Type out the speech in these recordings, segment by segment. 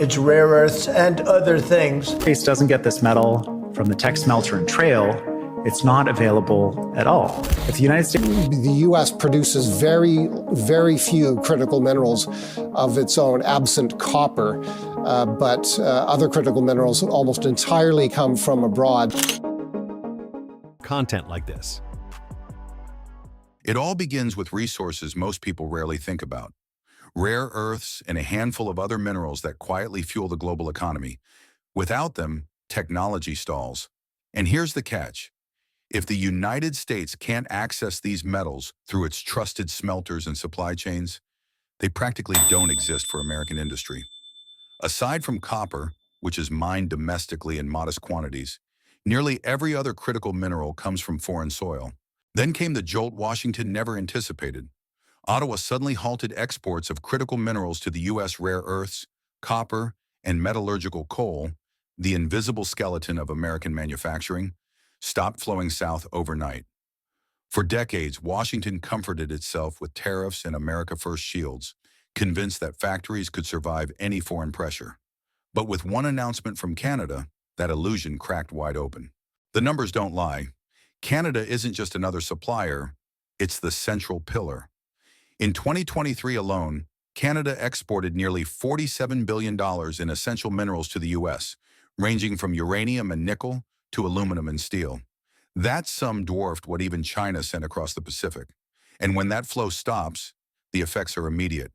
It's rare earths and other things. Space doesn't get this metal from the tech smelter and trail. It's not available at all. If the United States... The U.S. produces very, very few critical minerals of its own, absent copper, but other critical minerals almost entirely come from abroad. Content like this. It all begins with resources most people rarely think about. Rare earths and a handful of other minerals that quietly fuel the global economy. Without them, technology stalls. And here's the catch. If the United States can't access these metals through its trusted smelters and supply chains, they practically don't exist for American industry. Aside from copper, which is mined domestically in modest quantities, nearly every other critical mineral comes from foreign soil. Then came the jolt Washington never anticipated. Ottawa suddenly halted exports of critical minerals to the U.S. Rare earths, copper, and metallurgical coal, the invisible skeleton of American manufacturing, stopped flowing south overnight. For decades, Washington comforted itself with tariffs and America First shields, convinced that factories could survive any foreign pressure. But with one announcement from Canada, that illusion cracked wide open. The numbers don't lie. Canada isn't just another supplier, it's the central pillar. In 2023 alone, Canada exported nearly $47 billion in essential minerals to the U.S., ranging from uranium and nickel to aluminum and steel. That sum dwarfed what even China sent across the Pacific. And when that flow stops, the effects are immediate.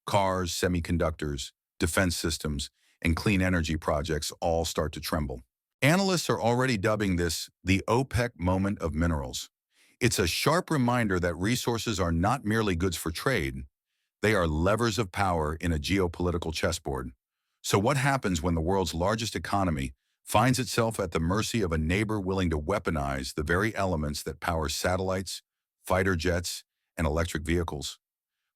Cars, semiconductors, defense systems, and clean energy projects all start to tremble. Analysts are already dubbing this the OPEC moment of minerals. It's a sharp reminder that resources are not merely goods for trade, they are levers of power in a geopolitical chessboard. So what happens when the world's largest economy finds itself at the mercy of a neighbor willing to weaponize the very elements that power satellites, fighter jets, and electric vehicles?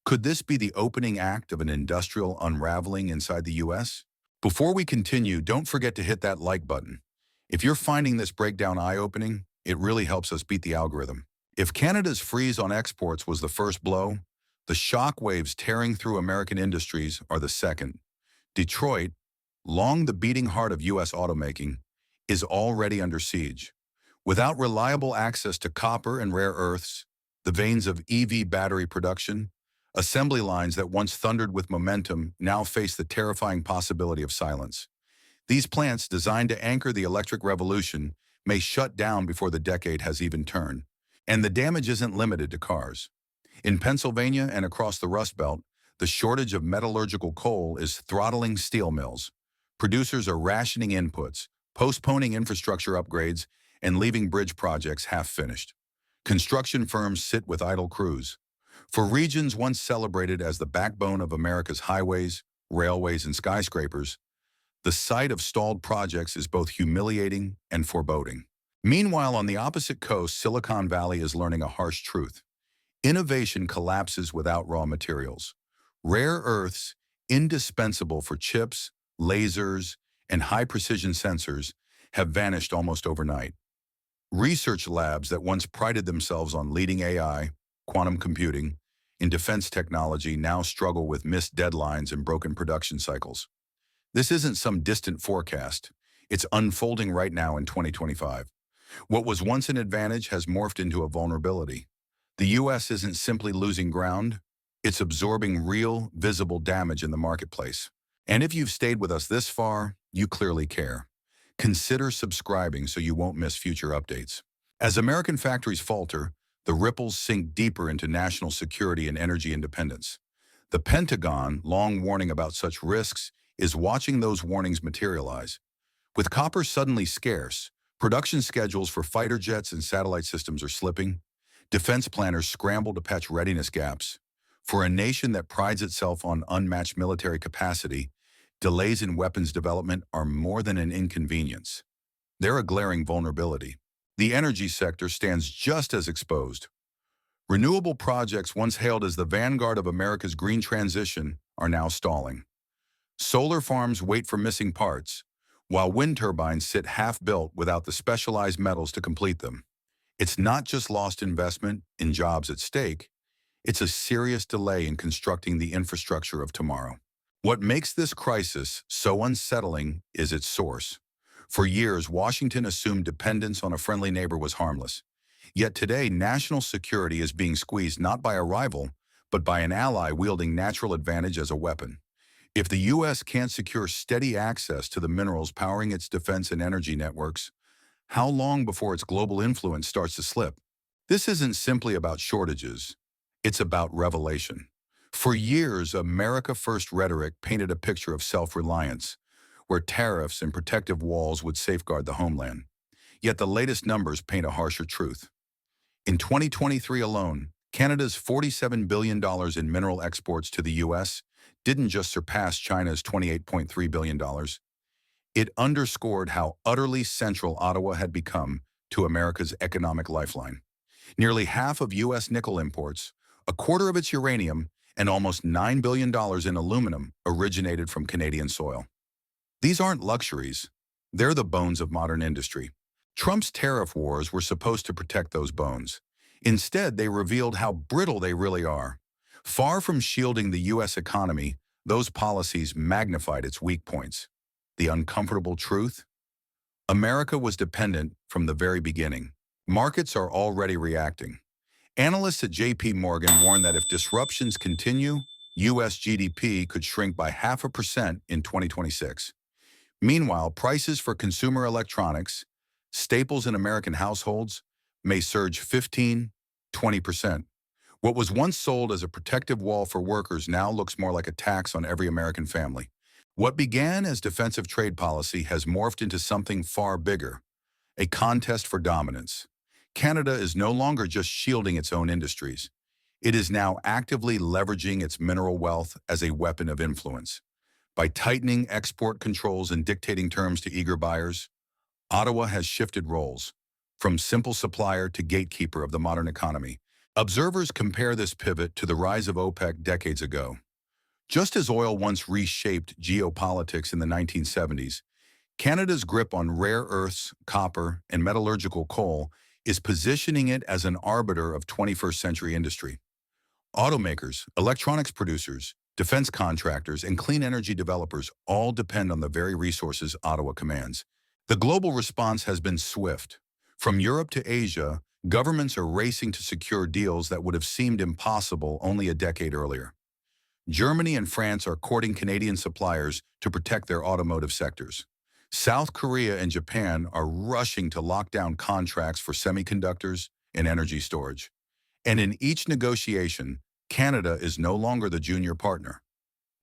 Could this be the opening act of an industrial unraveling inside the U.S.? Before we continue, don't forget to hit that like button. If you're finding this breakdown eye-opening, it really helps us beat the algorithm. If Canada's freeze on exports was the first blow, the shock waves tearing through American industries are the second. Detroit, long the beating heart of U.S. automaking, is already under siege. Without reliable access to copper and rare earths, the veins of EV battery production, assembly lines that once thundered with momentum now face the terrifying possibility of silence. These plants, designed to anchor the electric revolution, may shut down before the decade has even turned. And the damage isn't limited to cars. In Pennsylvania and across the Rust Belt, the shortage of metallurgical coal is throttling steel mills. Producers are rationing inputs, postponing infrastructure upgrades, and leaving bridge projects half-finished. Construction firms sit with idle crews. For regions once celebrated as the backbone of America's highways, railways, and skyscrapers, the sight of stalled projects is both humiliating and foreboding. Meanwhile, on the opposite coast, Silicon Valley is learning a harsh truth. Innovation collapses without raw materials. Rare earths, indispensable for chips, lasers, and high-precision sensors, have vanished almost overnight. Research labs that once prided themselves on leading AI, quantum computing, and defense technology now struggle with missed deadlines and broken production cycles. This isn't some distant forecast. It's unfolding right now in 2025. What was once an advantage has morphed into a vulnerability. The U.S. isn't simply losing ground, it's absorbing real, visible damage in the marketplace. And if you've stayed with us this far, you clearly care. Consider subscribing so you won't miss future updates. As American factories falter, the ripples sink deeper into national security and energy independence. The Pentagon, long warning about such risks, is watching those warnings materialize. With copper suddenly scarce, production schedules for fighter jets and satellite systems are slipping. Defense planners scramble to patch readiness gaps. For a nation that prides itself on unmatched military capacity, delays in weapons development are more than an inconvenience. They're a glaring vulnerability. The energy sector stands just as exposed. Renewable projects once hailed as the vanguard of America's green transition are now stalling. Solar farms wait for missing parts, while wind turbines sit half-built without the specialized metals to complete them. It's not just lost investment in jobs at stake, it's a serious delay in constructing the infrastructure of tomorrow. What makes this crisis so unsettling is its source. For years, Washington assumed dependence on a friendly neighbor was harmless. Yet today, national security is being squeezed not by a rival, but by an ally wielding natural advantage as a weapon. If the U.S. can't secure steady access to the minerals powering its defense and energy networks, how long before its global influence starts to slip? This isn't simply about shortages. It's about revelation. For years, America First rhetoric painted a picture of self-reliance, where tariffs and protective walls would safeguard the homeland. Yet the latest numbers paint a harsher truth. In 2023 alone, Canada's $47 billion in mineral exports to the U.S. didn't just surpass China's $28.3 billion. It underscored how utterly central Ottawa had become to America's economic lifeline. Nearly half of U.S. nickel imports, a quarter of its uranium, and almost $9 billion in aluminum originated from Canadian soil. These aren't luxuries. They're the bones of modern industry. Trump's tariff wars were supposed to protect those bones. Instead, they revealed how brittle they really are. Far from shielding the U.S. economy, those policies magnified its weak points. The uncomfortable truth? America was dependent from the very beginning. Markets are already reacting. Analysts at J.P. Morgan warn that if disruptions continue, U.S. GDP could shrink by 0.5% in 2026. Meanwhile, prices for consumer electronics, staples in American households, may surge 15–20%. What was once sold as a protective wall for workers now looks more like a tax on every American family. What began as defensive trade policy has morphed into something far bigger, a contest for dominance. Canada is no longer just shielding its own industries. It is now actively leveraging its mineral wealth as a weapon of influence. By tightening export controls and dictating terms to eager buyers, Ottawa has shifted roles, from simple supplier to gatekeeper of the modern economy. Observers compare this pivot to the rise of OPEC decades ago. Just as oil once reshaped geopolitics in the 1970s, Canada's grip on rare earths, copper, and metallurgical coal is positioning it as an arbiter of 21st century industry. Automakers, electronics producers, defense contractors, and clean energy developers all depend on the very resources Ottawa commands. The global response has been swift. From Europe to Asia, governments are racing to secure deals that would have seemed impossible only a decade earlier. Germany and France are courting Canadian suppliers to protect their automotive sectors. South Korea and Japan are rushing to lock down contracts for semiconductors and energy storage. And in each negotiation, Canada is no longer the junior partner.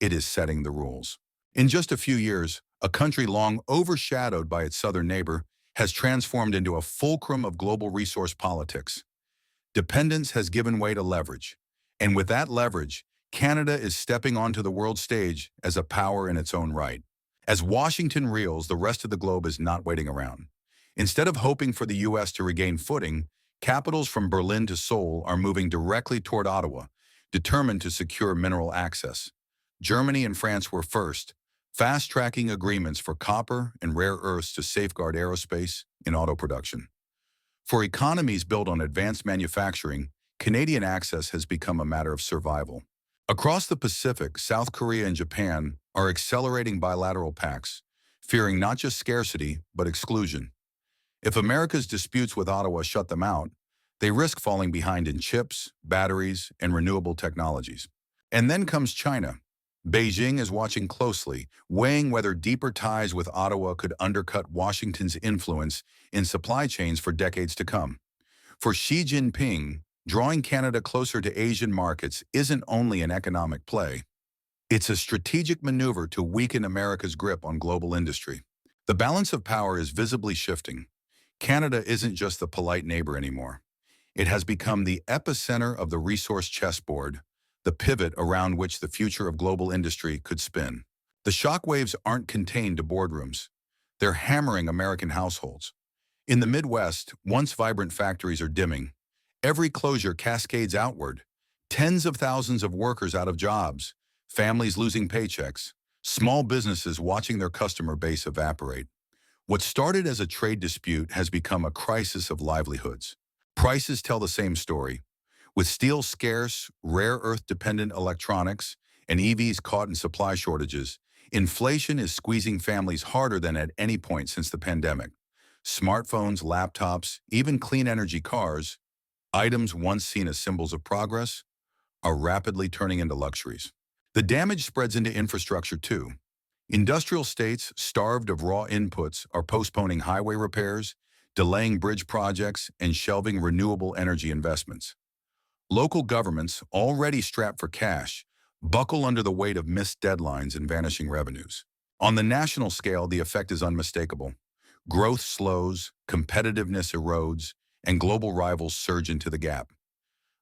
It is setting the rules. In just a few years, a country long overshadowed by its southern neighbor has transformed into a fulcrum of global resource politics. Dependence has given way to leverage. And with that leverage, Canada is stepping onto the world stage as a power in its own right. As Washington reels, the rest of the globe is not waiting around. Instead of hoping for the U.S. to regain footing, capitals from Berlin to Seoul are moving directly toward Ottawa, determined to secure mineral access. Germany and France were first, fast-tracking agreements for copper and rare earths to safeguard aerospace and auto production. For economies built on advanced manufacturing, Canadian access has become a matter of survival. Across the Pacific, South Korea and Japan are accelerating bilateral pacts, fearing not just scarcity, but exclusion. If America's disputes with Ottawa shut them out, they risk falling behind in chips, batteries, and renewable technologies. And then comes China. Beijing is watching closely, weighing whether deeper ties with Ottawa could undercut Washington's influence in supply chains for decades to come. For Xi Jinping, drawing Canada closer to Asian markets isn't only an economic play. It's a strategic maneuver to weaken America's grip on global industry. The balance of power is visibly shifting. Canada isn't just the polite neighbor anymore. It has become the epicenter of the resource chessboard, the pivot around which the future of global industry could spin. The shockwaves aren't contained to boardrooms. They're hammering American households. In the Midwest, once vibrant factories are dimming. Every closure cascades outward. Tens of thousands of workers out of jobs, families losing paychecks, small businesses watching their customer base evaporate. What started as a trade dispute has become a crisis of livelihoods. Prices tell the same story. With steel scarce, rare earth-dependent electronics, and EVs caught in supply shortages, inflation is squeezing families harder than at any point since the pandemic. Smartphones, laptops, even clean energy cars, items once seen as symbols of progress, are rapidly turning into luxuries. The damage spreads into infrastructure too. Industrial states, starved of raw inputs, are postponing highway repairs, delaying bridge projects, and shelving renewable energy investments. Local governments, already strapped for cash, buckle under the weight of missed deadlines and vanishing revenues. On the national scale, the effect is unmistakable. Growth slows, competitiveness erodes, and global rivals surge into the gap.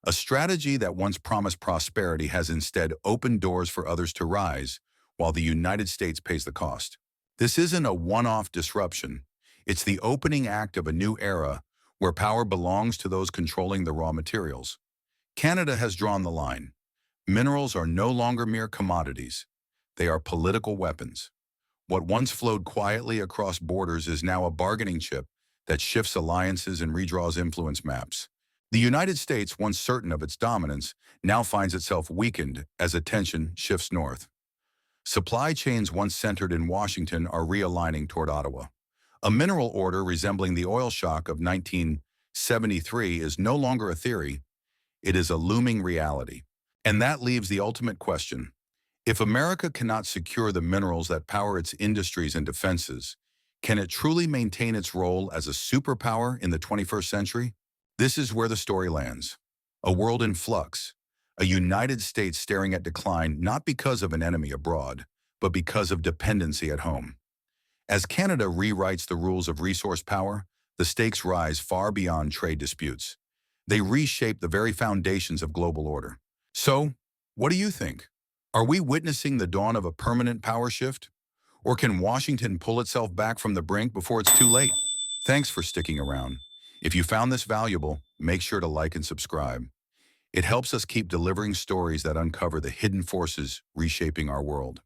A strategy that once promised prosperity has instead opened doors for others to rise, while the United States pays the cost. This isn't a one-off disruption. It's the opening act of a new era where power belongs to those controlling the raw materials. Canada has drawn the line. Minerals are no longer mere commodities. They are political weapons. What once flowed quietly across borders is now a bargaining chip that shifts alliances and redraws influence maps. The United States, once certain of its dominance, now finds itself weakened as attention shifts north. Supply chains once centered in Washington are realigning toward Ottawa. A mineral order resembling the oil shock of 1973 is no longer a theory, it is a looming reality. And that leaves the ultimate question. If America cannot secure the minerals that power its industries and defenses, can it truly maintain its role as a superpower in the 21st century? This is where the story lands. A world in flux, a United States staring at decline not because of an enemy abroad, but because of dependency at home. As Canada rewrites the rules of resource power, the stakes rise far beyond trade disputes. They reshape the very foundations of global order. So, what do you think? Are we witnessing the dawn of a permanent power shift? Or can Washington pull itself back from the brink before it's too late? Thanks for sticking around. If you found this valuable, make sure to like and subscribe. It helps us keep delivering stories that uncover the hidden forces reshaping our world.